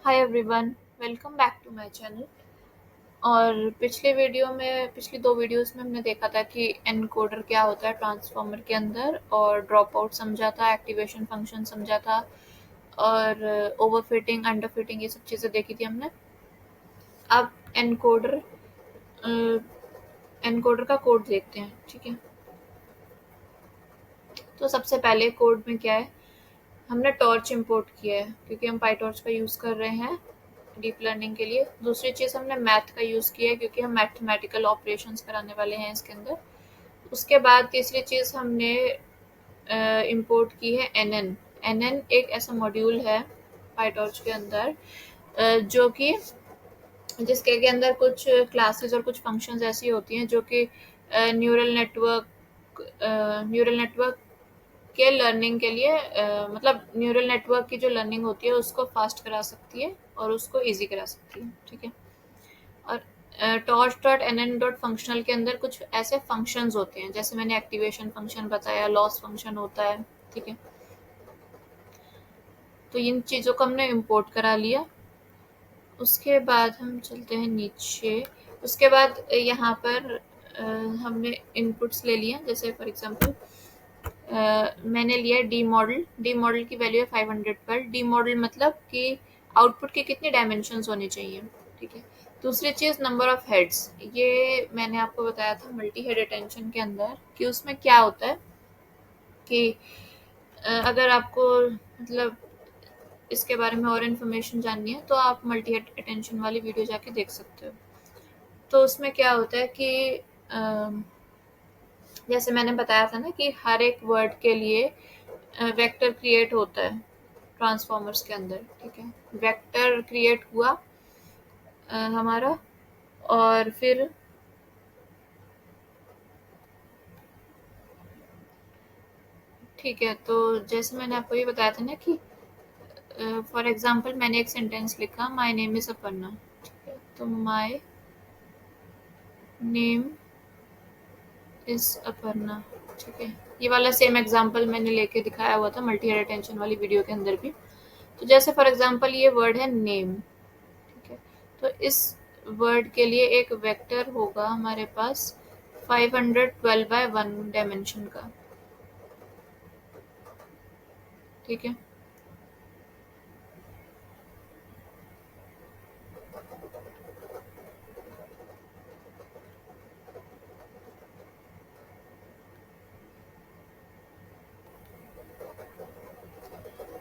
Hi everyone, welcome back to my channel. और पिछली दो वीडियोस में हमने देखा था कि एनकोडर क्या होता है ट्रांसफॉर्मर के अंदर, और ड्रॉप आउट समझा था, एक्टिवेशन फंक्शन समझा था, और ओवरफिटिंग अंडरफिटिंग ये सब चीज़ें देखी थी हमने। अब एनकोडर का कोड देखते हैं, ठीक है। तो सबसे पहले कोड में क्या है, हमने टॉर्च इंपोर्ट किया है क्योंकि हम पाईटॉर्च का यूज़ कर रहे हैं डीप लर्निंग के लिए। दूसरी चीज़ हमने मैथ का यूज़ किया है क्योंकि हम मैथमेटिकल ऑपरेशंस कराने वाले हैं इसके अंदर। उसके बाद तीसरी चीज़ हमने इंपोर्ट की है एनएन। एनएन एक ऐसा मॉड्यूल है पाईटॉर्च के अंदर जो कि जिसके के अंदर कुछ क्लासेस और कुछ फंक्शंस ऐसी होती हैं जो कि न्यूरल नेटवर्क के लर्निंग के लिए मतलब न्यूरल नेटवर्क की जो लर्निंग होती है उसको फास्ट करा सकती है और उसको इजी करा सकती है, ठीक है। और torch dot N N dot functional के अंदर कुछ ऐसे फंक्शंस होते हैं, जैसे मैंने एक्टिवेशन फंक्शन बताया, लॉस फंक्शन होता है, ठीक है। तो इन चीज़ों को हमने इंपोर्ट करा लिया। उसके बाद हम चलते हैं नीचे। उसके बाद यहाँ पर हमने इनपुट्स ले लिए, जैसे फॉर एग्जांपल मैंने लिया डी मॉडल की वैल्यू है 500 पर। डी मॉडल मतलब कि आउटपुट की कितनी डायमेंशंस होनी चाहिए, ठीक है। दूसरी चीज़ नंबर ऑफ हेड्स, ये मैंने आपको बताया था मल्टी हेड अटेंशन के अंदर कि उसमें क्या होता है कि अगर आपको मतलब इसके बारे में और इन्फॉर्मेशन जाननी है तो आप मल्टी हेड अटेंशन वाली वीडियो जाके देख सकते हो। तो उसमें क्या होता है कि जैसे मैंने बताया था ना कि हर एक वर्ड के लिए वेक्टर क्रिएट होता है ट्रांसफॉर्मर्स के अंदर, ठीक है। वेक्टर क्रिएट हुआ हमारा, और फिर ठीक है। तो जैसे मैंने आपको ये बताया था ना कि फॉर एग्जांपल मैंने एक सेंटेंस लिखा, माय नेम इज अपर्णा, ठीक है। तो माय नेम इज अपर्णा, ठीक है। ये वाला सेम एग्जांपल मैंने लेके दिखाया हुआ था मल्टी हेड अटेंशन वाली वीडियो के अंदर भी। तो जैसे फॉर एग्जांपल ये वर्ड है नेम, ठीक है। तो इस वर्ड के लिए एक वेक्टर होगा हमारे पास 512 बाय 1 डायमेंशन का, ठीक है।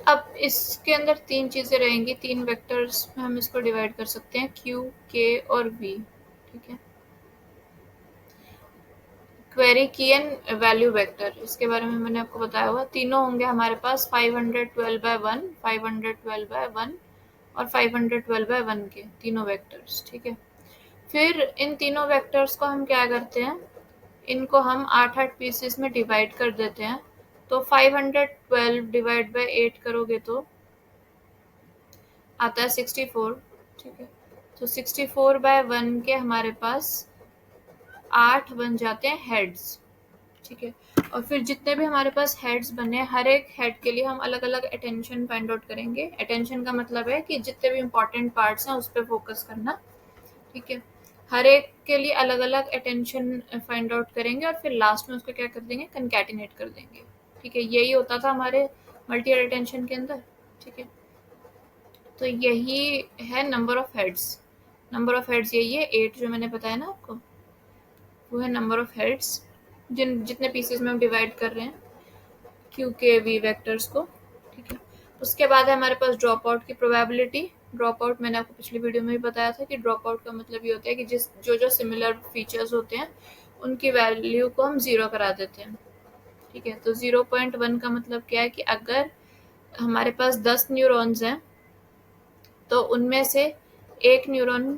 अब इसके अंदर तीन चीज़ें रहेंगी, तीन वेक्टर्स में हम इसको डिवाइड कर सकते हैं, क्यू, के और वी, ठीक है। क्वेरी की एंड वैल्यू वेक्टर, इसके बारे में मैंने आपको बताया हुआ। तीनों होंगे हमारे पास 512 बाय 1, 512 बाय 1 और 512 बाय 1 के तीनों वेक्टर्स, ठीक है। फिर इन तीनों वेक्टर्स को हम क्या करते हैं, इनको हम 8-8 पीसेस में डिवाइड कर देते हैं। तो 512 डिवाइड बाय 8 करोगे तो आता है 64, ठीक है। तो 64 बाय 1 के हमारे पास 8 बन जाते हैं हेड्स, ठीक है। और फिर जितने भी हमारे पास हेड्स बने, हर एक हेड के लिए हम अलग अलग अटेंशन फाइंड आउट करेंगे। अटेंशन का मतलब है कि जितने भी इंपॉर्टेंट पार्ट्स हैं उस पर फोकस करना, ठीक है। हर एक के लिए अलग अलग अटेंशन फाइंड आउट करेंगे और फिर लास्ट में उसको क्या कर देंगे, कंकैटिनेट कर देंगे, ठीक है। यही होता था हमारे मल्टी अटेंशन के अंदर, ठीक है। तो यही है number of heads. Number of heads यही है 8 जो मैंने बताया ना आपको, वो है नंबर ऑफ हेड्स जितने पीसेस में हम डिवाइड कर रहे हैं क्यू के वी वेक्टर्स को, ठीक है। उसके बाद है हमारे पास ड्रॉप आउट की प्रोबेबिलिटी। ड्रॉप आउट मैंने आपको पिछली वीडियो में भी बताया था कि ड्रॉप आउट का मतलब ये होता है कि जो सिमिलर फीचर्स होते हैं उनकी वैल्यू को हम ज़ीरो करा देते हैं, ठीक है। तो 0.1 का मतलब क्या है कि अगर हमारे पास 10 न्यूरॉन्स हैं तो उनमें से एक न्यूरॉन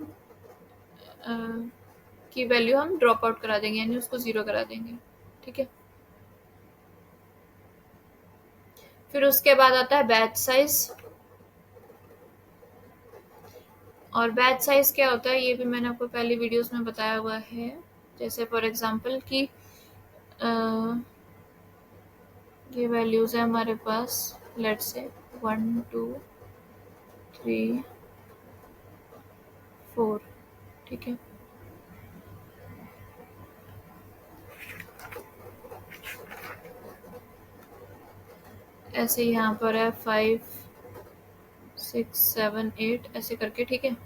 की वैल्यू हम ड्रॉप आउट करा देंगे, यानी उसको ज़ीरो करा देंगे, ठीक है। फिर उसके बाद आता है बैच साइज। और बैच साइज क्या होता है ये भी मैंने आपको पहली वीडियोस में बताया हुआ है। जैसे फॉर एग्जांपल कि ये वैल्यूज है हमारे पास, लेट्स से 1 2 3 4, ठीक है। ऐसे यहाँ पर है 5, 6, 7, 8 ऐसे करके, ठीक है।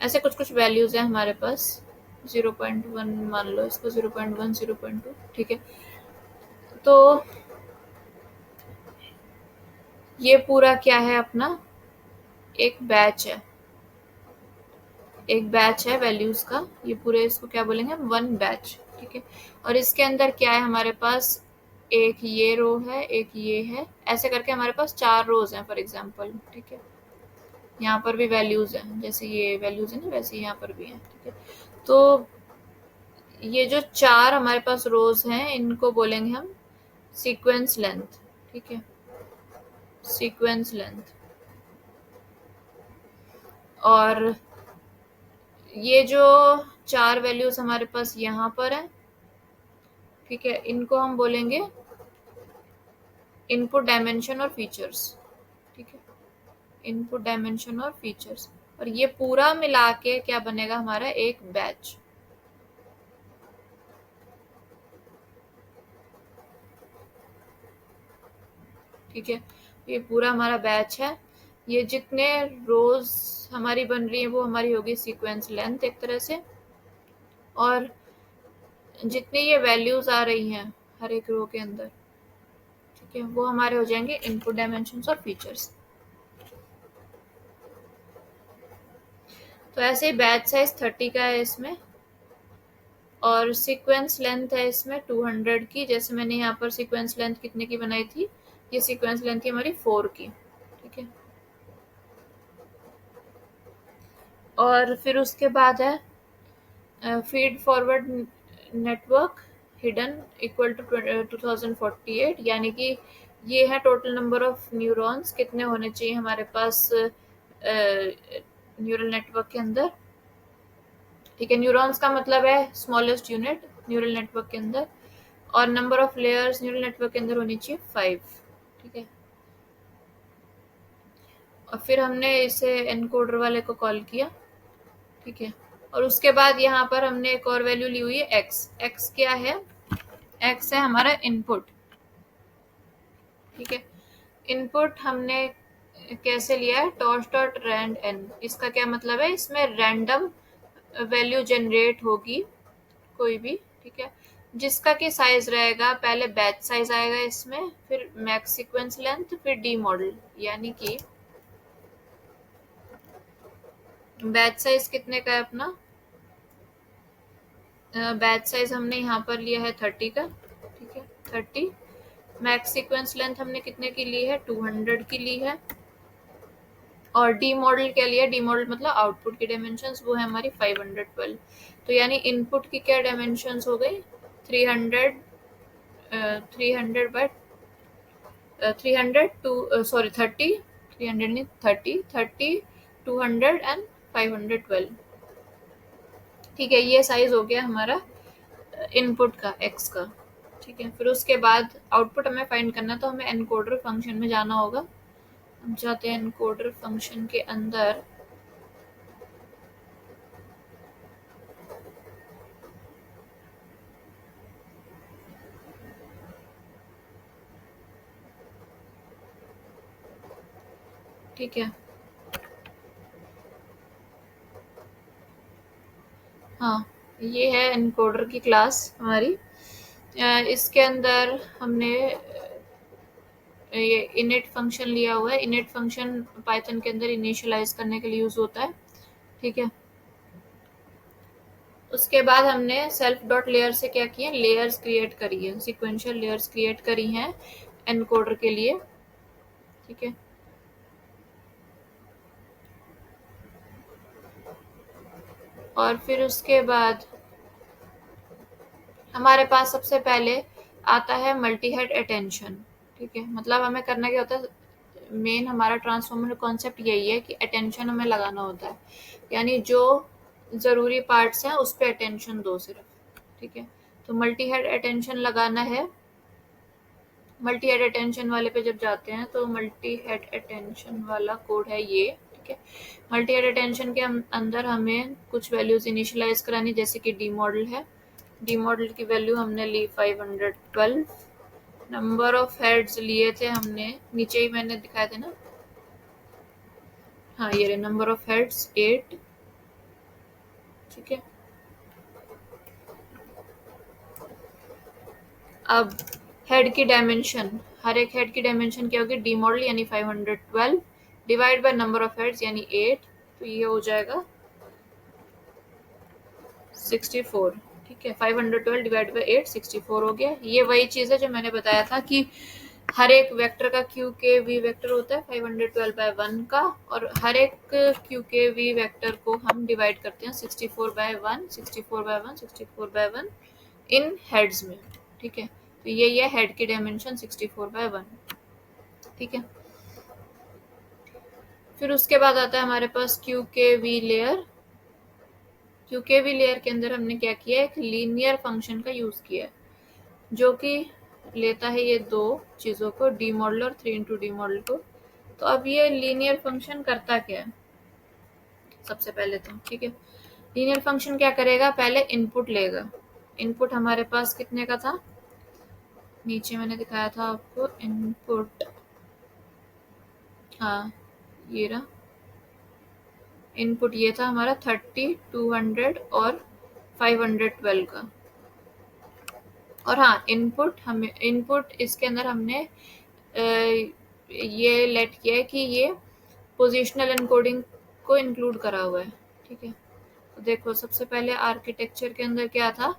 ऐसे कुछ कुछ वैल्यूज है हमारे पास। 0.1 मान लो इसको, 0.1, 0.2, ठीक है। तो ये पूरा क्या है अपना, एक बैच है, एक बैच है वैल्यूज का। ये पूरे इसको क्या बोलेंगे हम, वन बैच, ठीक है। और इसके अंदर क्या है हमारे पास, एक ये रो है, एक ये है, ऐसे करके हमारे पास 4 रोज हैं फॉर एग्जांपल, ठीक है। यहाँ पर भी वैल्यूज हैं, जैसे ये वैल्यूज है ना वैसे यहाँ पर भी है, ठीक है। तो ये जो 4 हमारे पास रोज हैं इनको बोलेंगे हम सीक्वेंस लेंथ, ठीक है, सीक्वेंस लेंथ। और ये जो 4 वैल्यूज हमारे पास यहाँ पर है, ठीक है, इनको हम बोलेंगे इनपुट डायमेंशन और फीचर्स, ठीक है, इनपुट डायमेंशन और फीचर्स। और ये पूरा मिला के क्या बनेगा हमारा, एक बैच, ठीक है। ये पूरा हमारा बैच है। ये जितने रोज हमारी बन रही है वो हमारी होगी सीक्वेंस लेंथ एक तरह से। और जितनी ये वैल्यूज आ रही हैं हर एक रो के अंदर, ठीक है, वो हमारे हो जाएंगे इनपुट डायमेंशंस और फीचर्स। तो ऐसे ही बैच साइज 30 का है इसमें, और सीक्वेंस लेंथ है इसमें 200 की। जैसे मैंने यहाँ पर सीक्वेंस लेंथ कितने की बनाई थी, ये सीक्वेंस लेंथ थी हमारी 4 की, ठीक है। और फिर उसके बाद है feed forward network hidden equal to 2048, यानी कि ये है टोटल नंबर ऑफ न्यूरॉन्स कितने होने चाहिए हमारे पास न्यूरल नेटवर्क के अंदर, ठीक है। न्यूरॉन्स का मतलब है स्मॉलेस्ट यूनिट न्यूरल नेटवर्क के अंदर। और number of layers neural network के अंदर होनी चाहिए 5, ठीक है। और फिर हमने इसे एनकोडर वाले को कॉल किया, ठीक है। और उसके बाद यहाँ पर हमने एक और वैल्यू ली हुई है एक्स। एक्स क्या है, एक्स है हमारा इनपुट, ठीक है। इनपुट हमने कैसे लिया है, टॉर्च डॉट रैंड एन। इसका क्या मतलब है, इसमें रैंडम वैल्यू जनरेट होगी कोई भी, ठीक है, जिसका कि साइज रहेगा, पहले बैच साइज आएगा इसमें, फिर मैक्स सीक्वेंस लेंथ, फिर डी मॉडल। यानी कि बैच साइज कितने का है अपना, बैच साइज हमने यहाँ पर लिया है 30 का, ठीक है, 30। मैक्स सीक्वेंस लेंथ हमने कितने की ली है, 200 की ली है। और डी मॉडल क्या लिया, डी मॉडल मतलब आउटपुट की डायमेंशंस, वो है हमारी 512। तो यानी इनपुट की क्या डायमेंशंस हो गई, 300, 300 बाय 300 टू सॉरी 30, 300 नहीं 30, 30, 200 एंड 512, ठीक है। ये साइज हो गया हमारा इनपुट का एक्स का, ठीक है। फिर उसके बाद आउटपुट हमें फाइंड करना, तो हमें एनकोडर फंक्शन में जाना होगा। हम जाते हैं एनकोडर फंक्शन के अंदर, ठीक है। हाँ, ये है एनकोडर की क्लास हमारी। इसके अंदर हमने ये इनिट फंक्शन लिया हुआ है। इनिट फंक्शन पाइथन के अंदर इनिशियलाइज करने के लिए यूज होता है, ठीक है। उसके बाद हमने सेल्फ डॉट लेयर से क्या किया, लेयर्स क्रिएट करी है, सिक्वेंशियल लेयर्स क्रिएट करी हैं एनकोडर के लिए, ठीक है। और फिर उसके बाद हमारे पास सबसे पहले आता है मल्टी हेड अटेंशन, ठीक है। मतलब हमें करना क्या होता है, मेन हमारा ट्रांसफॉर्मर कॉन्सेप्ट यही है कि अटेंशन हमें लगाना होता है, यानी जो ज़रूरी पार्ट्स हैं उस पर अटेंशन दो सिर्फ, ठीक है। तो मल्टी हेड अटेंशन लगाना है। मल्टी हेड अटेंशन वाले पे जब जाते हैं तो मल्टी हेड अटेंशन वाला कोड है ये, ठीक है। मल्टी हेड अटेंशन के अंदर हमें कुछ वैल्यूज इनिशियलाइज करानी, जैसे कि डी मॉडल है। डी मॉडल की वैल्यू हमने ली 512। नंबर ऑफ हेड्स लिए थे हमने, नीचे ही मैंने दिखाए थे ना, हाँ ये रहे, नंबर ऑफ हेड्स 8। ठीक है। अब हेड की डायमेंशन, हर एक हेड की डायमेंशन क्या होगी, डी मॉडल यानी 512 divide by number of heads यानी 8, तो ये हो जाएगा 64। ठीक है, 512 डिवाइड बाय 8 64 हो गया। ये वही चीज है जो मैंने बताया था कि हर एक वेक्टर का क्यू के वी वेक्टर होता है 512 बाय 1 का, और हर एक क्यू के वी वेक्टर को हम डिवाइड करते हैं 64 बाय 1, 64 बाय 1, 64 बाय 1 इन हेड्स में। ठीक है, तो ये हेड की डायमेंशन 64 बाय 1। ठीक है, फिर उसके बाद आता है हमारे पास क्यू के वी लेयर। क्यू के वी लेयर के अंदर हमने क्या किया, एक लीनियर फंक्शन का यूज किया है, जो कि लेता है ये दो चीजों को, डी मॉडल और 3 इंटू डी मॉडल को। तो अब ये लीनियर फंक्शन करता क्या है सबसे पहले तो, ठीक है, लीनियर फंक्शन क्या करेगा, पहले इनपुट लेगा। इनपुट हमारे पास कितने का था, नीचे मैंने दिखाया था आपको इनपुट, हाँ ये रहा इनपुट, ये था हमारा 30, 200 और 512 का। और हाँ, इनपुट हमें, इनपुट इसके अंदर हमने ये लेट किया है कि ये पोजिशनल एनकोडिंग को इंक्लूड करा हुआ है। ठीक है, तो देखो सबसे पहले आर्किटेक्चर के अंदर क्या था,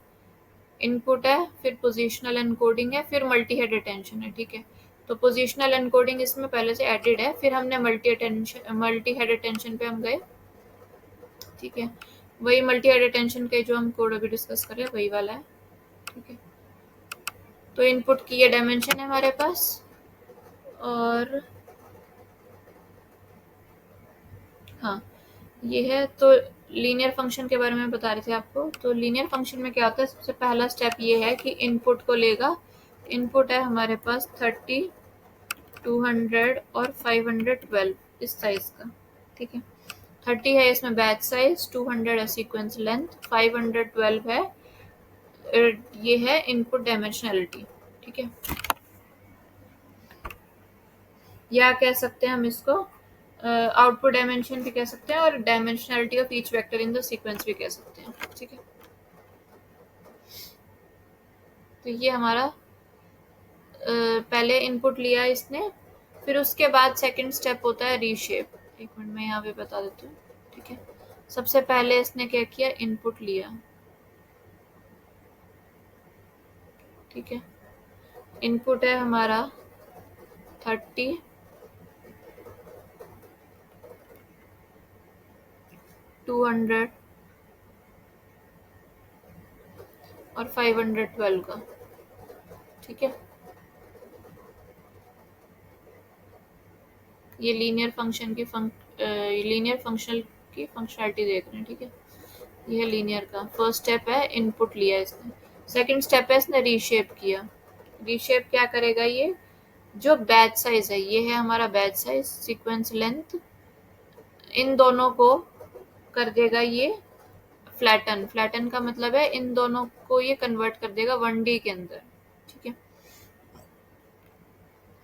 इनपुट है, फिर पोजिशनल एनकोडिंग है, फिर मल्टी हेड अटेंशन है। ठीक है, तो पोजिशनल एनकोडिंग इसमें पहले से एडेड है, फिर हमने मल्टी हेड अटेंशन पे हम गए। ठीक है, वही मल्टी हेड अटेंशन के जो हम कोड अभी डिस्कस कर रहे हैं वही वाला है। ठीक है, तो इनपुट की ये डायमेंशन है हमारे पास, और हाँ ये है। तो लीनियर फंक्शन के बारे में बता रहे थे आपको। तो लीनियर फंक्शन में क्या होता है, सबसे पहला स्टेप ये है कि इनपुट को लेगा। इनपुट है हमारे पास 30, 200 और 512 इस साइज का। ठीक है, 30 है इसमें बैच साइज, 200 है सीक्वेंस लेंथ, 512 है ये है इनपुट डायमेंशनलिटी। ठीक है, या कह सकते हैं हम इसको आउटपुट डायमेंशन भी कह सकते हैं, और dimensionality of each vector in the sequence भी कह सकते हैं। ठीक है, तो ये हमारा पहले इनपुट लिया इसने, फिर उसके बाद सेकंड स्टेप होता है रीशेप। एक मिनट में यहाँ पे बता देती हूँ। ठीक है, सबसे पहले इसने क्या किया, इनपुट लिया। ठीक है, इनपुट है हमारा 30, 200 और 512 का। ठीक है, ये लीनियर फंक्शन की लीनियर फंक्शनल की फंक्शनलिटी देख रहे हैं। ठीक है, यह लीनियर का फर्स्ट स्टेप है, इनपुट लिया इसने। सेकंड स्टेप है इसने रीशेप किया। रीशेप क्या करेगा, ये जो बैच साइज है, ये है हमारा बैच साइज, सीक्वेंस लेंथ, इन दोनों को कर देगा ये फ्लैटन। फ्लैटन का मतलब है इन दोनों को ये कन्वर्ट कर देगा 1D के अंदर। ठीक है,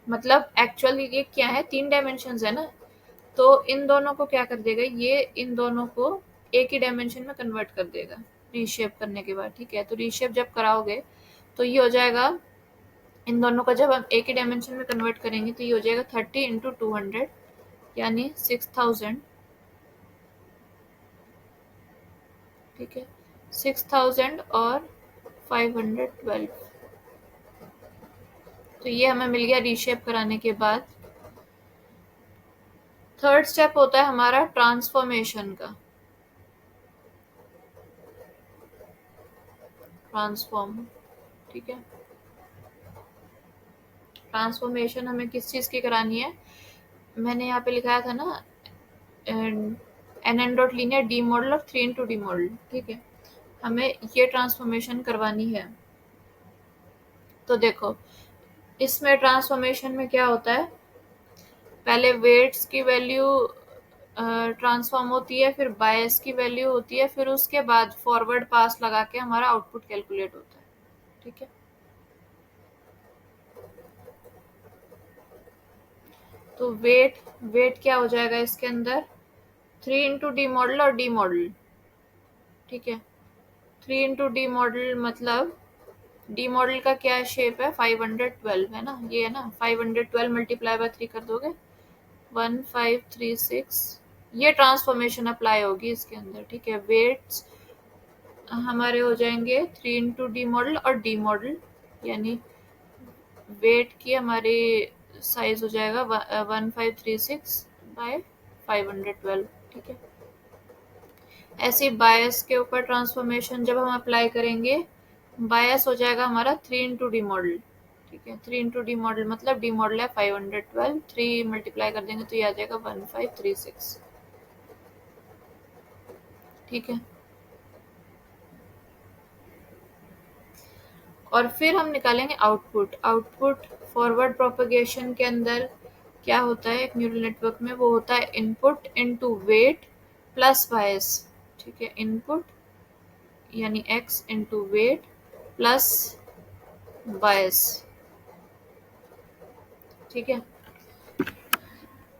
मतलब एक्चुअली ये क्या है, 3 डायमेंशन है ना, तो इन दोनों को क्या कर देगा, ये इन दोनों को एक ही डायमेंशन में कन्वर्ट कर देगा रीशेप करने के बाद। ठीक है, तो रीशेप जब कराओगे तो ये हो जाएगा, इन दोनों का जब हम एक ही डायमेंशन में कन्वर्ट करेंगे तो ये हो जाएगा 30 इंटू 200 यानी 6000। ठीक है, 6000 और 512, तो ये हमें मिल गया रीशेप कराने के बाद। थर्ड स्टेप होता है हमारा ट्रांसफॉर्मेशन का। ट्रांसफॉर्म, ठीक है, ट्रांसफॉर्मेशन हमें किस चीज की करानी है, मैंने यहाँ पे लिखाया था ना N dot linear D model और 3 इंटू डी मॉडल। ठीक है, हमें ये ट्रांसफॉर्मेशन करवानी है। तो देखो इसमें ट्रांसफॉर्मेशन में क्या होता है, पहले वेट्स की वैल्यू ट्रांसफॉर्म होती है, फिर बायस की वैल्यू होती है, फिर उसके बाद फॉरवर्ड पास लगा के हमारा आउटपुट कैलकुलेट होता है। ठीक है, तो वेट वेट क्या हो जाएगा इसके अंदर, 3 इंटू डी मॉडल और डी मॉडल। ठीक है, 3 इंटू डी मॉडल मतलब डी मॉडल का क्या शेप है, 512 है ना, ये है ना, 512 मल्टीप्लाई बाय 3 कर दोगे 1536। ये ट्रांसफॉर्मेशन अप्लाई होगी इसके अंदर। ठीक है, वेट्स हमारे हो जाएंगे 3 इंटू डी मॉडल और डी मॉडल, यानी वेट की हमारी साइज हो जाएगा 1536/512। ठीक है, ऐसे बायस के ऊपर ट्रांसफॉर्मेशन जब हम अप्लाई करेंगे, बायस हो जाएगा हमारा 3 इंटू डी मॉडल। ठीक है, 3 इंटू डी मॉडल मतलब डी मॉडल है 512, 3 मल्टीप्लाई कर देंगे तो ये आ जाएगा 1536। ठीक है, और फिर हम निकालेंगे आउटपुट। आउटपुट फॉरवर्ड प्रोपगेशन के अंदर क्या होता है एक न्यूरल नेटवर्क में, वो होता है इनपुट इनटू वेट प्लस बायस। ठीक है, इनपुट यानी x इंटू वेट प्लस बायस। ठीक है,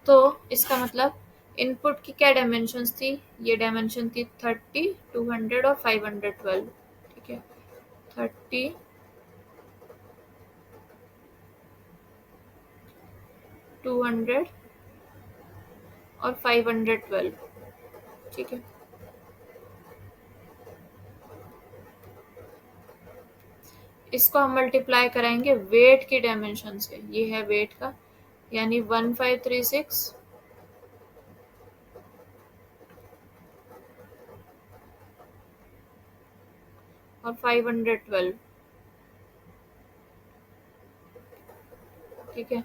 तो इसका मतलब इनपुट की क्या डायमेंशंस थी, ये डायमेंशन थी 30, 200 और 512। ठीक है, 30, 200 और 512। ठीक है, इसको हम मल्टीप्लाई कराएंगे वेट की डायमेंशन से, ये है वेट का, यानी 1536 और 512। ठीक है,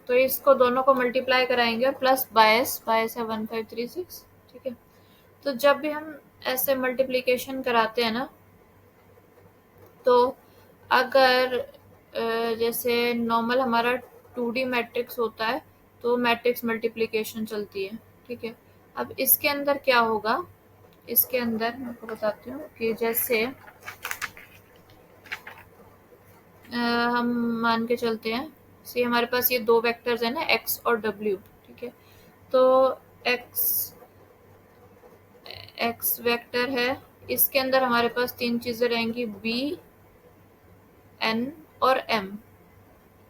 तो इसको दोनों को मल्टीप्लाई कराएंगे और प्लस बायस, बायस है 1536। ठीक है, तो जब भी हम ऐसे मल्टीप्लिकेशन कराते हैं ना, तो अगर जैसे नॉर्मल हमारा 2D मैट्रिक्स होता है तो मैट्रिक्स मल्टीप्लिकेशन चलती है। ठीक है, अब इसके अंदर क्या होगा, इसके अंदर मैं आपको बताती हूँ कि जैसे हम मान के चलते हैं, सी हमारे पास ये दो वेक्टर्स है ना, x और w। ठीक है, तो x x वेक्टर है, इसके अंदर हमारे पास तीन चीजें रहेंगी, b, n और m।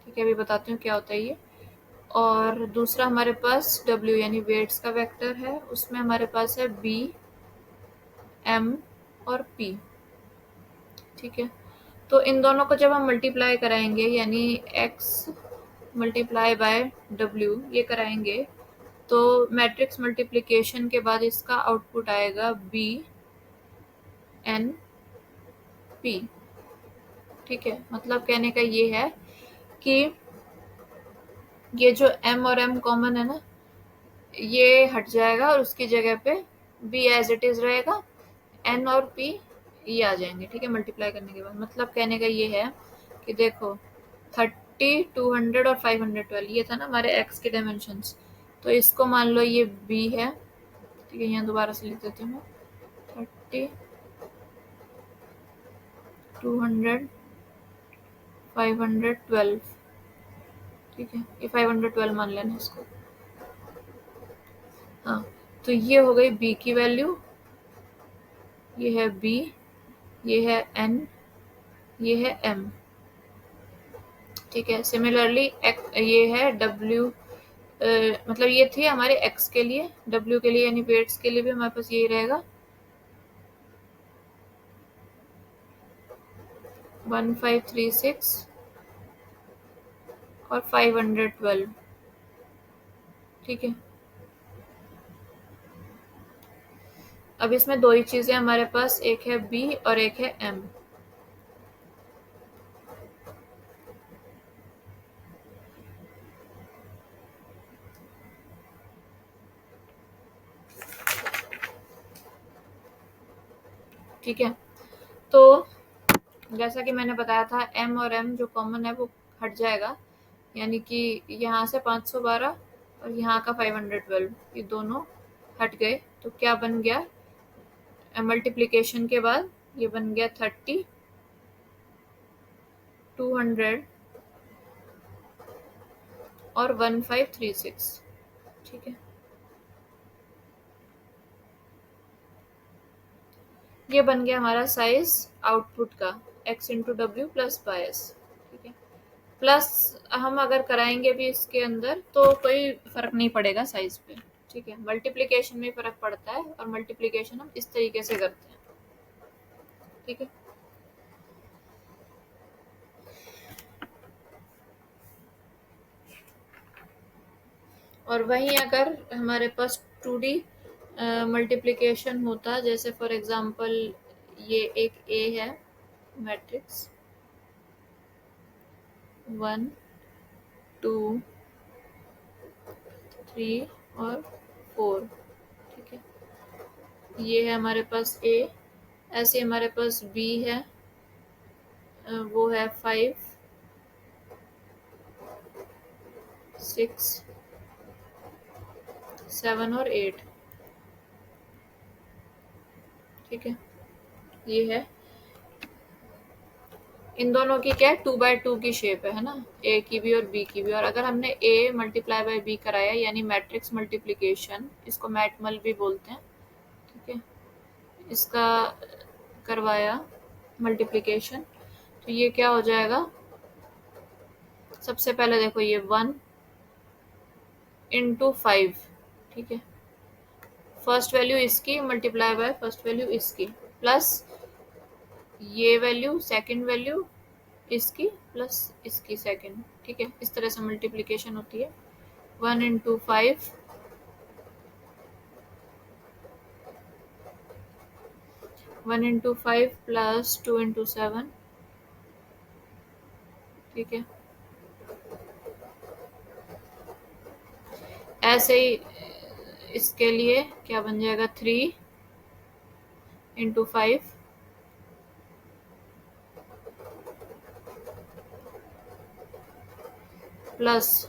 ठीक है, अभी बताती हूँ क्या होता है ये। और दूसरा हमारे पास w यानी वेट्स का वेक्टर है, उसमें हमारे पास है b, m और p। ठीक है, तो इन दोनों को जब हम मल्टीप्लाई कराएंगे, यानी x मल्टीप्लाई बाय w ये कराएंगे, तो मैट्रिक्स मल्टीप्लिकेशन के बाद इसका आउटपुट आएगा b n p। ठीक है, मतलब कहने का ये है कि ये जो m और m कॉमन है ना, ये हट जाएगा और उसकी जगह पे b एज इट इज रहेगा, n और p ये आ जाएंगे। ठीक है, मल्टीप्लाई करने के बाद मतलब कहने का ये है कि देखो 30, 200 और 512 ये था ना हमारे x के डायमेंशंस, तो इसको मान लो ये b है। ठीक है, यहाँ दोबारा से लिख देती हूँ, 30, 200, 512। ठीक है, ये 512 मान लेना इसको। हाँ, तो ये हो गई b की वैल्यू, ये है b, ये है n, ये है m। ठीक है, सिमिलरली ये है w, मतलब ये थी हमारे x के लिए, w के लिए यानी वेट्स के लिए भी हमारे पास यही रहेगा 1536 और 512। ठीक है, अब इसमें दो ही चीजें हमारे पास, एक है b और एक है m। ठीक है, तो जैसा कि मैंने बताया था m और m जो कॉमन है वो हट जाएगा, यानी कि यहाँ से 512 और यहाँ का 512, ये दोनों हट गए तो क्या बन गया, मल्टीप्लिकेशन के बाद ये बन गया 30, 200 और 1536। ठीक है, ये बन गया हमारा साइज आउटपुट का x इंटू डब्ल्यू प्लस बायस। ठीक है, प्लस हम अगर कराएंगे भी इसके अंदर तो कोई फर्क नहीं पड़ेगा साइज पे। ठीक है, मल्टीप्लिकेशन में फर्क पड़ता है और मल्टीप्लिकेशन हम इस तरीके से करते हैं। ठीक है, और वहीं अगर हमारे पास 2D मल्टीप्लिकेशन होता, जैसे फॉर एग्जांपल ये एक A है मैट्रिक्स 1 2 3 और 4। ठीक है, ये है हमारे पास A, ऐसे हमारे पास B है, वो है 5 6 7 और 8। ठीक है, ये है, इन दोनों की क्या है 2x2 की शेप है ना, A की भी और B की भी। और अगर हमने A मल्टीप्लाई बाय B कराया यानी मैट्रिक्स मल्टीप्लिकेशन, इसको मैटमल भी बोलते हैं। ठीक है, इसका करवाया मल्टीप्लिकेशन तो ये क्या हो जाएगा, सबसे पहले देखो ये 1 इंटू 5। ठीक है, फर्स्ट वैल्यू इसकी मल्टीप्लाई बाय फर्स्ट वैल्यू इसकी, प्लस ये वैल्यू सेकंड वैल्यू इसकी प्लस इसकी सेकंड। ठीक है, इस तरह से मल्टीप्लिकेशन होती है। 1 इंटू 5 1 इंटू 5 प्लस 2 इंटू 7। ठीक है, ऐसे ही इसके लिए क्या बन जाएगा 3 इंटू 5 प्लस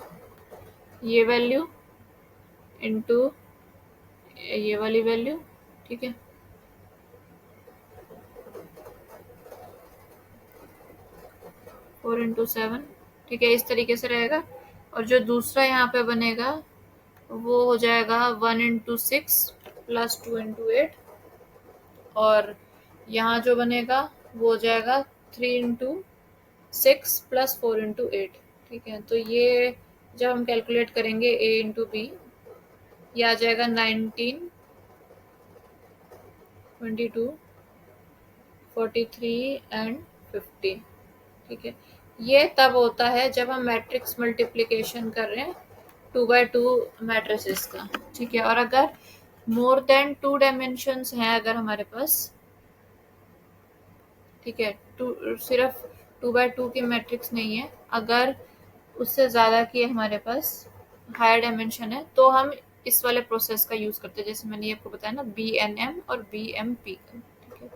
ये वैल्यू इंटू ये वाली वैल्यू। ठीक है, 4 इंटू 7। ठीक है, इस तरीके से रहेगा। और जो दूसरा यहाँ पे बनेगा वो हो जाएगा 1 इंटू 6 प्लस 2 इंटू 8। और यहाँ जो बनेगा वो हो जाएगा 3 इंटू 6 प्लस 4 इंटू 8। ठीक है, तो ये जब हम कैलकुलेट करेंगे A इंटू बी, ये आ जाएगा 19 22 43 एंड 50। ठीक है, ये तब होता है जब हम मैट्रिक्स मल्टीप्लिकेशन कर रहे हैं 2x2 मैट्रिसेस का। ठीक है, और अगर मोर देन 2 डायमेंशंस हैं अगर हमारे पास, ठीक है, सिर्फ 2x2 की मैट्रिक्स नहीं है, अगर उससे ज़्यादा की हमारे पास हायर डायमेंशन है तो हम इस वाले प्रोसेस का यूज़ करते हैं, जैसे मैंने आपको बताया ना BNM और BMP का। ठीक है,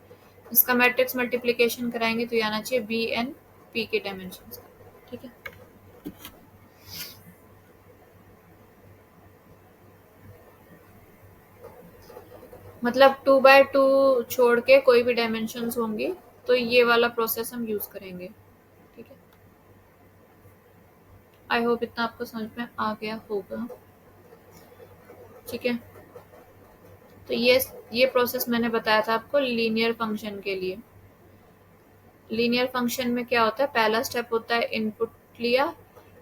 इसका मैट्रिक्स मल्टीप्लिकेशन कराएंगे तो ये आना चाहिए BNP के डायमेंशन का। ठीक है, मतलब 2x2 छोड़ के कोई भी डायमेंशंस होंगी तो ये वाला प्रोसेस हम यूज़ करेंगे। ठीक है, आई होप इतना आपको समझ में आ गया होगा। ठीक है, तो ये प्रोसेस मैंने बताया था आपको लीनियर फंक्शन के लिए। लीनियर फंक्शन में क्या होता है, पहला स्टेप होता है इनपुट लिया,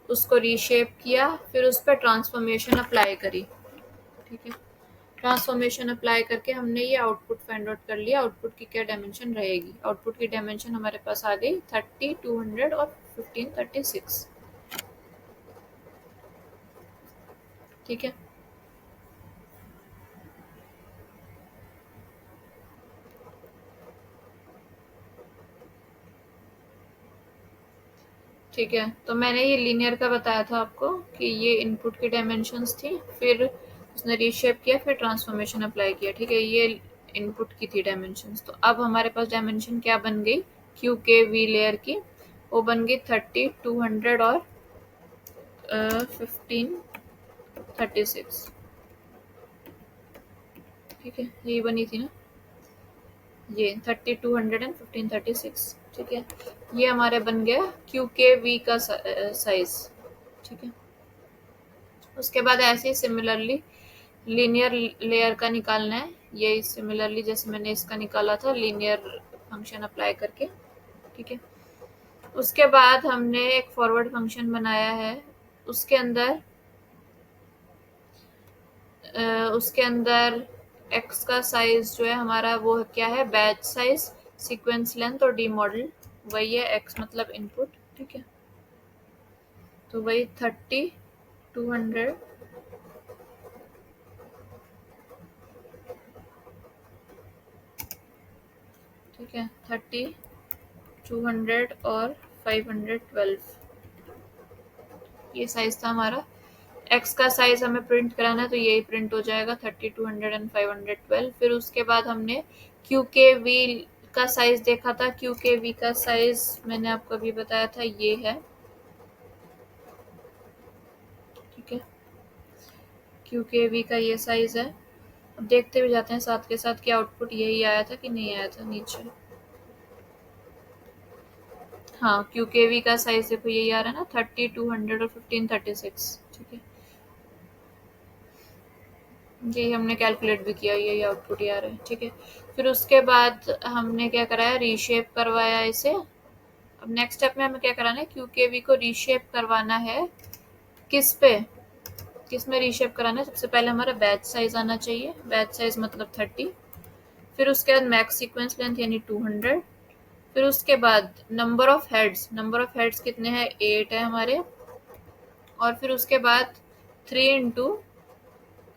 उसको रीशेप किया, फिर उस पर ट्रांसफॉर्मेशन अप्लाई करी। ठीक है, ट्रांसफॉर्मेशन अप्लाई करके हमने ये आउटपुट फाइंड आउट कर लिया, आउटपुट की क्या डायमेंशन रहेगी। आउटपुट की डायमेंशन हमारे पास आ गई 30 200 और 1536। ठीक है, ठीक है, तो मैंने ये लीनियर का बताया था आपको कि ये इनपुट की डायमेंशंस थी, फिर उसने रीशेप किया, फिर ट्रांसफॉर्मेशन अप्लाई किया। ठीक है, ये इनपुट की थी डायमेंशंस। तो अब हमारे पास डायमेंशन क्या बन गई क्यू के वी लेयर की, वो बन गई 30 200 और 15 36। ठीक है, ये बनी थी ना, ये 3200 एंड 1536। ठीक है, ये हमारे बन गया क्यू के वी का साइज। ठीक है, उसके बाद ऐसे ही सिमिलरली लीनियर लेयर का निकालना है। ये सिमिलरली जैसे मैंने इसका निकाला था लीनियर फंक्शन अप्लाई करके। ठीक है, उसके बाद हमने एक फॉरवर्ड फंक्शन बनाया है, उसके अंदर उसके अंदर x का साइज जो है हमारा वो क्या है, बैच साइज, सीक्वेंस लेंथ और डी मॉडल। वही है x मतलब इनपुट। ठीक है, तो वही 3200 ठीक है, 3200 और 512 ये साइज था हमारा। x का साइज हमें प्रिंट कराना है तो यही प्रिंट हो जाएगा 3200 एंड 512। फिर उसके बाद हमने क्यू के वी का साइज देखा था। क्यू के वी का साइज मैंने आपको अभी बताया था, ये है। ठीक है, क्यू के वी का ये साइज है। अब देखते हुए जाते हैं साथ के साथ कि आउटपुट यही आया था कि नहीं आया था नीचे। हाँ, क्यू के वी का साइज देखो यही आ रहा है ना, 3200 और 1536। ठीक है, यही हमने कैलकुलेट भी किया, यही आउटपुट ही आ रहा है। ठीक है, फिर उसके बाद हमने क्या कराया, रीशेप करवाया इसे। अब नेक्स्ट स्टेप में हमें क्या कराना है, क्यू के वी को रीशेप करवाना है। किस पे, किस में रीशेप कराना है? सबसे पहले हमारा बैच साइज आना चाहिए, बैच साइज मतलब 30। फिर उसके बाद मैक्स सीक्वेंस लेंथ यानी 200। फिर उसके बाद number of heads, number of heads कितने हैं, 8 है हमारे। और फिर उसके बाद 3 इंटू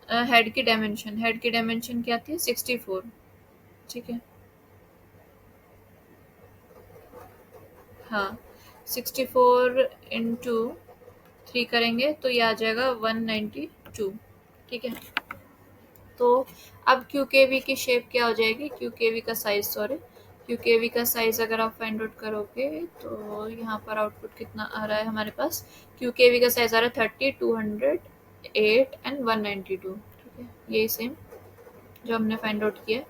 हेड की डायमेंशन, हेड की डायमेंशन क्या थी, 64। ठीक है, हाँ, 64 इंटू 3 करेंगे तो ये आ जाएगा 192। ठीक है, तो अब क्यू के वी की शेप क्या हो जाएगी, क्यू के वी का साइज, सॉरी, क्यू के वी का साइज अगर आप फाइंड आउट करोगे तो यहाँ पर आउटपुट कितना आ रहा है हमारे पास, क्यू के वी का साइज आ रहा है 30, 208 एंड 192। ठीक है, यही सेम जो हमने फाइंड आउट किया।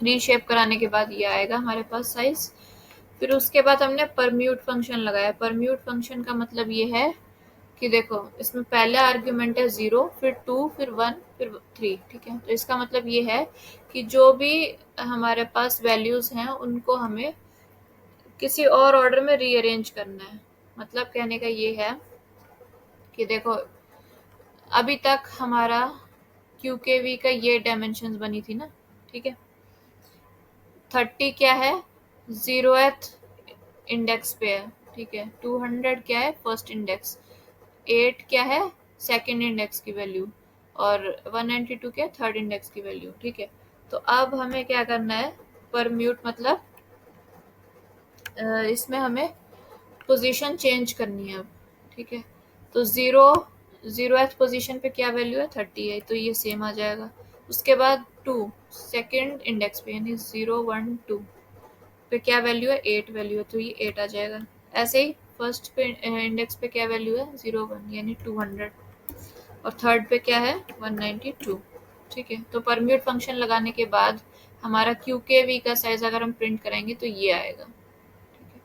रीशेप कराने के बाद ये आएगा हमारे पास साइज। फिर उसके बाद हमने परम्यूट फंक्शन लगाया। परम्यूट फंक्शन का मतलब ये है कि देखो इसमें पहला आर्ग्यूमेंट है 0, फिर 2, फिर 1, फिर 3। ठीक है, तो इसका मतलब ये है कि जो भी हमारे पास वैल्यूज हैं उनको हमें किसी और ऑर्डर में रीअरेंज करना है। मतलब कहने का ये है कि देखो अभी तक हमारा क्यू के वी का ये डायमेंशंस बनी थी ना। ठीक है, 30 क्या है, 0th इंडेक्स पे है। ठीक है, 200 क्या है, फर्स्ट इंडेक्स। 8 क्या है, सेकंड इंडेक्स की वैल्यू। और 192 क्या है, थर्ड इंडेक्स की वैल्यू। ठीक है, तो अब हमें क्या करना है, परम्यूट मतलब इसमें हमें पोजीशन चेंज करनी है अब। ठीक है, तो 0th पोजीशन पे क्या वैल्यू है, 30 है, तो ये सेम आ जाएगा। उसके बाद 2 सेकंड इंडेक्स पे यानी 012 पे क्या वैल्यू है, 8 वैल्यू है, तो ये 8 आ जाएगा। ऐसे ही फर्स्ट पे इंडेक्स पे क्या वैल्यू है, 01 यानी 200। और थर्ड पे क्या है, 192। ठीक है, तो परम्यूट फंक्शन लगाने के बाद हमारा क्यू के वी का साइज अगर हम प्रिंट करेंगे तो ये आएगा। ठीक है,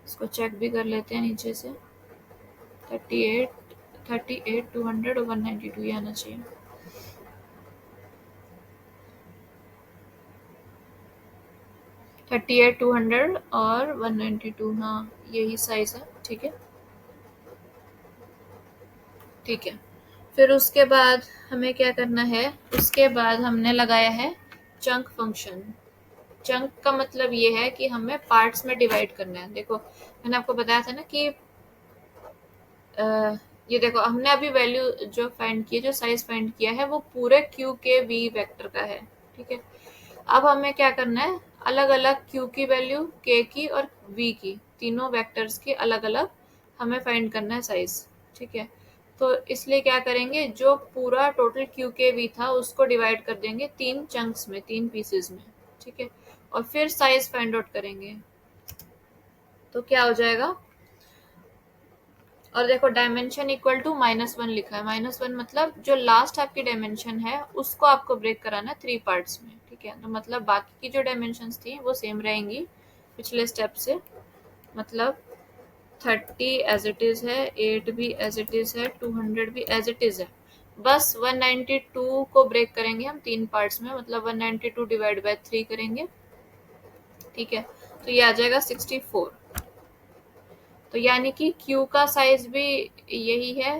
इसको चेक भी कर लेते हैं नीचे से, 38 200 और 192 ये आना चाहिए। थर्टी एट 200 और 192, हाँ यही साइज है। ठीक है, ठीक है, फिर उसके बाद हमें क्या करना है, उसके बाद हमने लगाया है चंक फंक्शन। चंक का मतलब ये है कि हमें पार्ट्स में डिवाइड करना है। देखो मैंने आपको बताया था ना कि ये देखो हमने अभी वैल्यू जो फाइंड की है, जो साइज फाइंड किया है वो पूरे क्यू के वी वेक्टर का है। ठीक है, अब हमें क्या करना है, अलग अलग क्यू की वैल्यू, के की और वी की, तीनों वेक्टर्स की अलग अलग हमें फाइंड करना है साइज। ठीक है, तो इसलिए क्या करेंगे, जो पूरा टोटल क्यू के वी था उसको डिवाइड कर देंगे 3 चंक्स में, 3 पीसेस में। ठीक है, और फिर साइज फाइंड आउट करेंगे तो क्या हो जाएगा, और देखो डायमेंशन इक्वल टू -1 लिखा है। -1 मतलब जो लास्ट आपकी डायमेंशन है उसको आपको ब्रेक कराना है 3 पार्ट्स में, ठीक है। तो मतलब बाकी की जो डायमेंशंस थी वो सेम रहेंगी पिछले स्टेप से, मतलब 30 एज इट इज है, 8 भी एज इट इज है, 200 भी एज इट इज है। बस 192 को ब्रेक करेंगे हम 3 पार्ट्स में, मतलब 192 डिवाइड बाय 3 करेंगे, ठीक है। तो ये आ जाएगा 64। तो यानी कि Q का साइज भी यही है,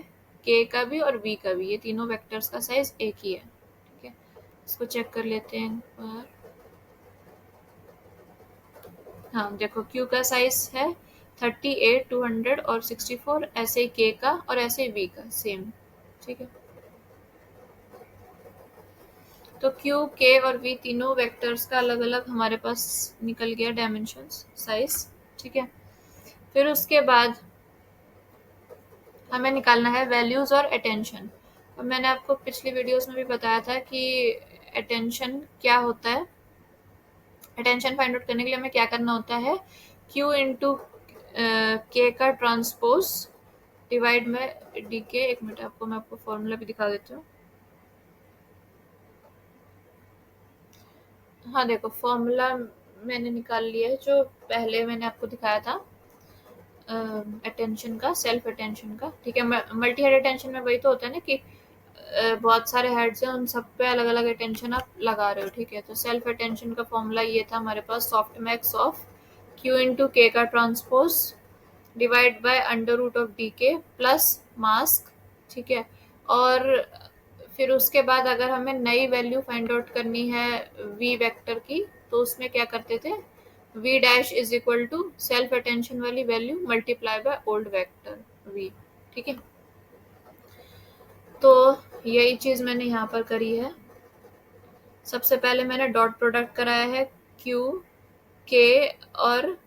K का भी और V का भी, ये तीनों वेक्टर्स का साइज एक ही है, ठीक है। इसको चेक कर लेते हैं एक बार। हाँ देखो Q का साइज है 38, 200 और 64, ऐसे ही K का और ऐसे ही V का सेम, ठीक है। तो Q, K और V तीनों वेक्टर्स का अलग अलग हमारे पास निकल गया डायमेंशंस, साइज, ठीक है। फिर उसके बाद हमें निकालना है वैल्यूज और अटेंशन। और मैंने आपको पिछली वीडियोस में भी बताया था कि अटेंशन क्या होता है। अटेंशन फाइंड आउट करने के लिए हमें क्या करना होता है, Q इंटू के का ट्रांसपोज डिवाइड में डी के। एक मिनट, आपको मैं आपको फॉर्मूला भी दिखा देती हूँ। हाँ देखो फॉर्मूला मैंने निकाल लिया है जो पहले मैंने आपको दिखाया था अटेंशन का, सेल्फ अटेंशन का, ठीक है। मल्टी हेड अटेंशन में वही तो होता है ना कि बहुत सारे हेड्स हैं, उन सब पे अलग अलग अटेंशन आप लगा रहे हो, ठीक है। तो सेल्फ अटेंशन का फॉर्मूला ये था हमारे पास, softmax of Q into K का transpose divide by under root of D K plus mask, ठीक है। और फिर उसके बाद अगर हमें नई वैल्यू फाइंड आउट करनी है वी वेक्टर की, तो उसमें क्या करते थे, v dash is equal to self attention वाली value multiply by old vector v, ठीक है। तो यही चीज मैंने यहाँ पर करी है। सबसे पहले मैंने डॉट प्रोडक्ट कराया है Q, K और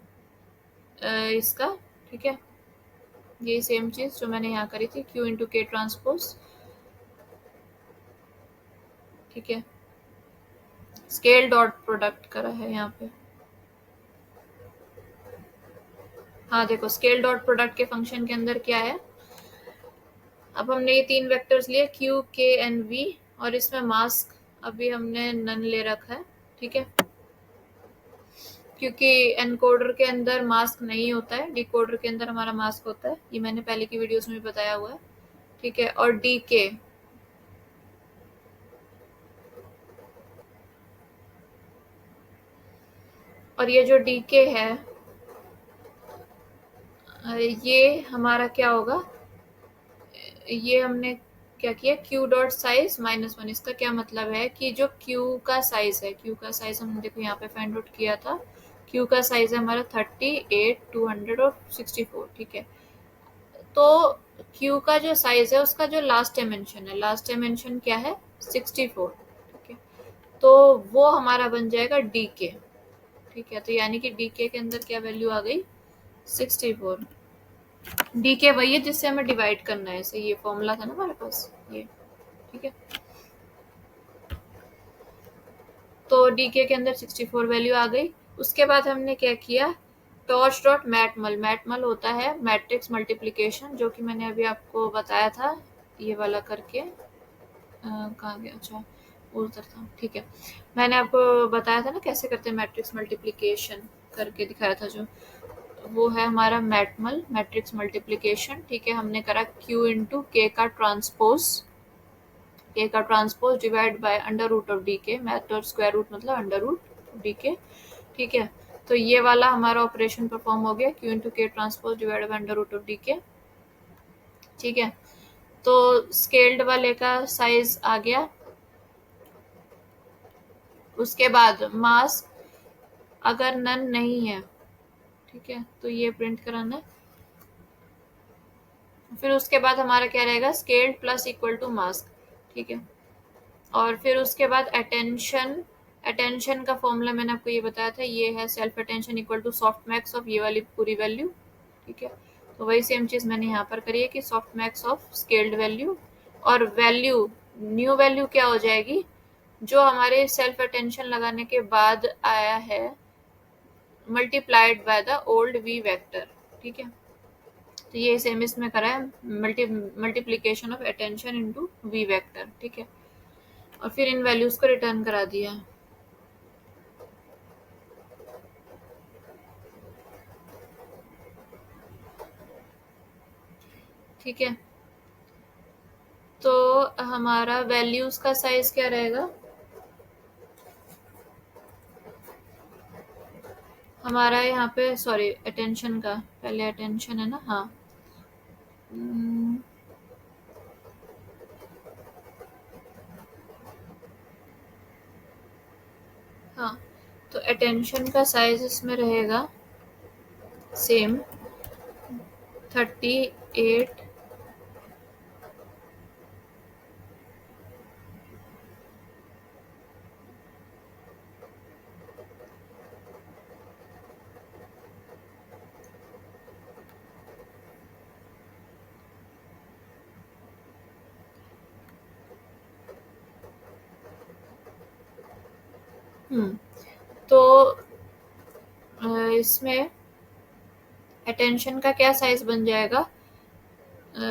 इसका, ठीक है। ये सेम चीज जो मैंने यहाँ करी थी, Q इंटू के ट्रांसपोज, ठीक है। स्केल डॉट प्रोडक्ट करा है यहाँ पे। हाँ देखो स्केल डॉट प्रोडक्ट के फंक्शन के अंदर क्या है, अब हमने ये 3 वेक्टर्स लिए Q, K एंड V, और इसमें मास्क अभी हमने नन ले रखा है, ठीक है। क्योंकि एनकोडर के अंदर मास्क नहीं होता है, डिकोडर के अंदर हमारा मास्क होता है, ये मैंने पहले की वीडियोस में भी बताया हुआ है, ठीक है। और डी के, और ये जो डी के है ये हमारा क्या होगा, ये हमने क्या किया, Q डॉट साइज -1। इसका क्या मतलब है कि जो Q का साइज है, Q का साइज हमने देखो यहाँ पे फाइंड आउट किया था, Q का साइज है हमारा 38, 200 और 64, ठीक है। तो Q का जो साइज है उसका जो लास्ट डायमेंशन है, लास्ट डायमेंशन क्या है 64, ठीक है। तो वो हमारा बन जाएगा डी के, ठीक है। तो यानी कि डी के अंदर क्या वैल्यू आ गई 64। डी के वही है जिससे हमें डिवाइड करना है, ऐसे ये फॉर्मूला था ना हमारे पास ये, ठीक है। तो डी के अंदर 64 वैल्यू आ गई। उसके बाद हमने क्या किया, टॉर्च डॉट मैटमल, मैटमल होता है मैट्रिक्स मल्टीप्लिकेशन, जो कि मैंने अभी आपको बताया था ये वाला करके, कहाँ गया, अच्छा उधर था, ठीक है। मैंने आपको बताया था ना कैसे करते हैं मैट्रिक्स मल्टीप्लिकेशन, करके दिखाया था जो, वो है हमारा मैटमल, मैट्रिक्स मल्टीप्लिकेशन, ठीक है। हमने करा Q इंटू के का ट्रांसपोज, के का transpose divide by under root of D K, math और स्क्वायर रूट मतलब अंडर रूट डी के, ठीक है। तो ये वाला हमारा ऑपरेशन परफॉर्म हो गया, Q into K transpose divide by under root of D K, ठीक है। तो स्केल्ड वाले का साइज आ गया। उसके बाद मास्क अगर नन नहीं है, ठीक है, तो ये प्रिंट कराना है। फिर उसके बाद हमारा क्या रहेगा, scaled plus equal to mask, ठीक है। और फिर उसके बाद अटेंशन, अटेंशन का फॉर्मूला मैंने आपको ये बताया था, ये है self attention equal to softmax of ये वाली पूरी वैल्यू, ठीक है। तो वही सेम चीज मैंने यहाँ पर करी है कि soft max of scaled value, और वैल्यू न्यू वैल्यू क्या हो जाएगी, जो हमारे सेल्फ अटेंशन लगाने के बाद आया है multiplied by the old V vector, ठीक है। तो ये सेम इसमें करा है, multiplication of attention into V vector, ठीक है। और फिर इन वैल्यूज को रिटर्न करा दिया, ठीक है। तो हमारा वैल्यूज का साइज क्या रहेगा, हमारा यहाँ पे, सॉरी अटेंशन का, पहले अटेंशन है ना, हाँ। हम्म, हाँ, तो अटेंशन का साइज इसमें रहेगा सेम 38। तो इसमें अटेंशन का क्या साइज बन जाएगा,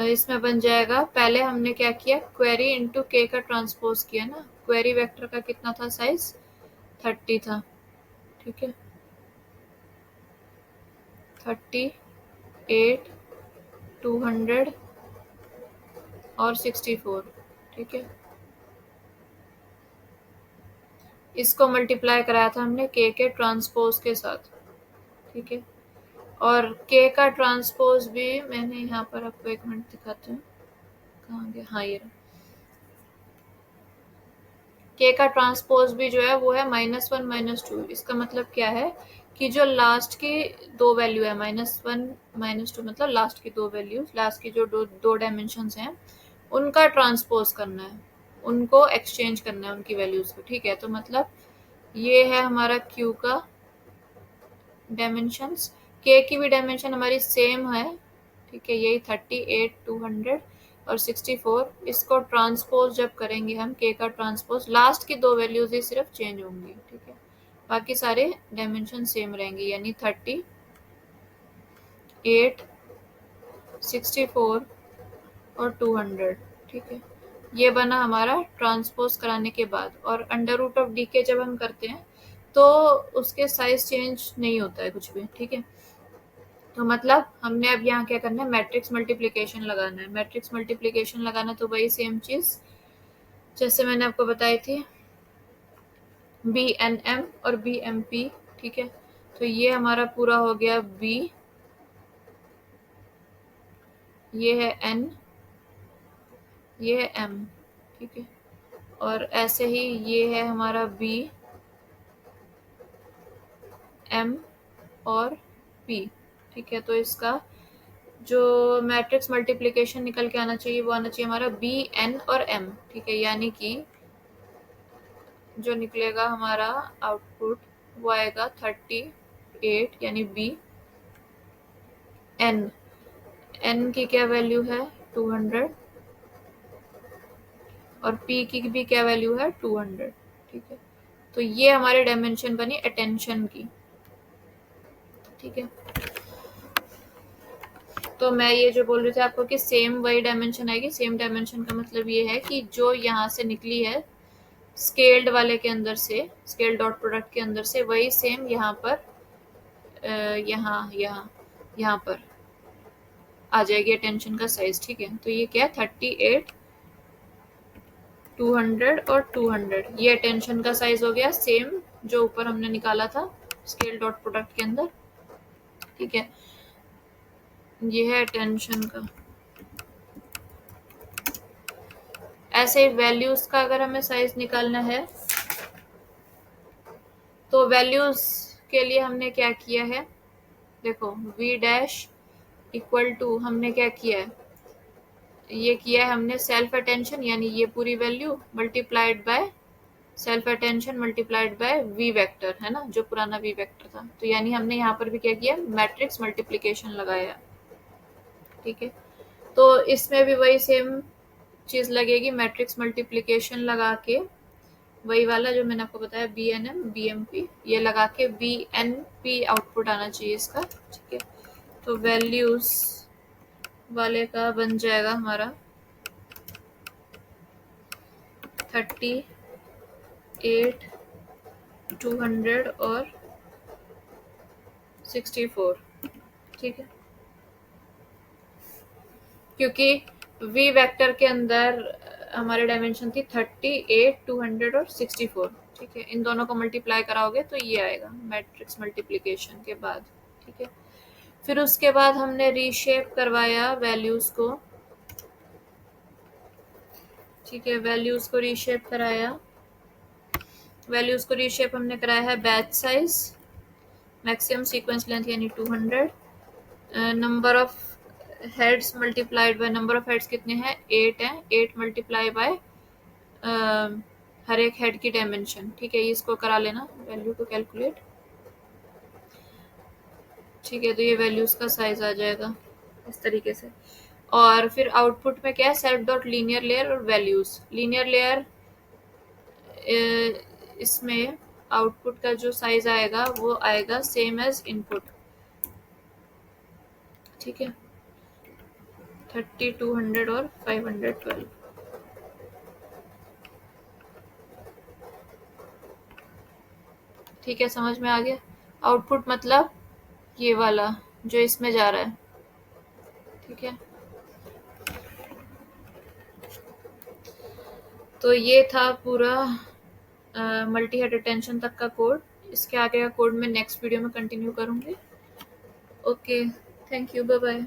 इसमें बन जाएगा, पहले हमने क्या किया, क्वेरी इंटू के का ट्रांसपोज किया ना, क्वेरी वेक्टर का कितना था साइज, 30 था, ठीक है। 38, 200 और 64, ठीक है। इसको मल्टीप्लाई कराया था हमने के ट्रांसपोज के साथ, ठीक है। और के का ट्रांसपोज भी मैंने यहाँ पर आपको एक मिनट दिखाती हूँ, कहाँ गया, हाँ ये के का ट्रांसपोज भी जो है वो है -1 -2। इसका मतलब क्या है कि जो लास्ट की दो वैल्यू है, -1 -2, मतलब लास्ट की दो वैल्यू, लास्ट की जो दो डायमेंशन हैं उनका ट्रांसपोज करना है, उनको एक्सचेंज करना है उनकी वैल्यूज को, ठीक है। तो मतलब ये है हमारा क्यू का डायमेंशंस, के की भी डायमेंशन हमारी सेम है, ठीक है, यही 38, 200 और 64। इसको ट्रांसपोज जब करेंगे हम, के का ट्रांसपोज, लास्ट की दो वैल्यूज ही सिर्फ चेंज होंगी, ठीक है, बाकी सारे डायमेंशन सेम रहेंगे, यानी 38, 64 और 200, ठीक है। ये बना हमारा ट्रांसपोज कराने के बाद। और अंडर रूट ऑफ डी के जब हम करते हैं तो उसके साइज चेंज नहीं होता है कुछ भी, ठीक है। तो मतलब हमने अब यहाँ क्या करना है, मैट्रिक्स मल्टीप्लिकेशन लगाना है, मैट्रिक्स मल्टीप्लिकेशन लगाना, तो वही सेम चीज जैसे मैंने आपको बताई थी, बी एन एम और बी एम पी, ठीक है। तो ये हमारा पूरा हो गया बी, ये है एन, ये है एम, ठीक है। और ऐसे ही ये है हमारा बी, एम और पी, ठीक है। तो इसका जो मैट्रिक्स मल्टीप्लिकेशन निकल के आना चाहिए वो आना चाहिए हमारा बी एन और एम, ठीक है। यानी कि जो निकलेगा हमारा आउटपुट वो आएगा 38, यानी बी, एन, एन की क्या वैल्यू है 200 और पी की भी क्या वैल्यू है 200, ठीक है। तो ये हमारी डायमेंशन बनी अटेंशन की, ठीक है। तो मैं ये जो बोल रही थी आपको कि सेम वही डायमेंशन आएगी, सेम डायमेंशन का मतलब ये है कि जो यहाँ से निकली है स्केल्ड वाले के अंदर से, स्केल डॉट प्रोडक्ट के अंदर से, वही सेम यहाँ पर यहाँ यहाँ यहाँ पर आ जाएगी अटेंशन का साइज, ठीक है। तो ये क्या है, 38, 200 और 200, ये अटेंशन का साइज हो गया सेम जो ऊपर हमने निकाला था स्केल डॉट प्रोडक्ट के अंदर, ठीक है। ये है अटेंशन का। ऐसे वैल्यूज का अगर हमें साइज निकालना है तो वैल्यूज के लिए हमने क्या किया है, देखो v डैश इक्वल टू हमने क्या किया है, ये किया है हमने सेल्फ अटेंशन, यानी ये पूरी value multiplied by self attention multiplied by V vector, है ना, जो पुराना वी वेक्टर था। तो यानी हमने यहाँ पर भी क्या किया, मैट्रिक्स मल्टीप्लिकेशन लगाया, ठीक है। तो इसमें भी वही सेम चीज लगेगी, मैट्रिक्स मल्टीप्लिकेशन लगा के, वही वाला जो मैंने आपको बताया B N M B M P, ये लगा के बी एन पी आउटपुट आना चाहिए इसका, ठीक है। तो वैल्यूज वाले का बन जाएगा हमारा 38, 200 और 64। ठीक है, क्योंकि वी वेक्टर के अंदर हमारे डायमेंशन थी 38, 200 और 64। ठीक है, इन दोनों को मल्टीप्लाई कराओगे तो ये आएगा मैट्रिक्स मल्टीप्लिकेशन के बाद। ठीक है, फिर उसके बाद हमने रीशेप करवाया वैल्यूज को। ठीक है, वैल्यूज को रीशेप कराया। वैल्यूज को रीशेप हमने कराया है batch size, maximum sequence length यानी 200, number of heads multiplied by number of heads कितने हैं, 8 हैं, 8 मल्टीप्लाई बाय हर एक हेड की डायमेंशन। ठीक है, इसको करा लेना वैल्यू को कैलकुलेट। ठीक है, तो ये वैल्यूज का साइज आ जाएगा इस तरीके से। और फिर आउटपुट में क्या है, सेट डॉट लीनियर लेयर और वैल्यूज। लीनियर लेयर इसमें आउटपुट का जो साइज आएगा वो आएगा सेम एज इनपुट। ठीक है, 30, 200 और 512। ठीक है, समझ में आ गया। आउटपुट मतलब ये वाला जो इसमें जा रहा है। ठीक है, तो ये था पूरा मल्टी हेड अटेंशन तक का कोड। इसके आगे का कोड मैं नेक्स्ट वीडियो में कंटिन्यू करूंगी। Okay, thank you, bye bye.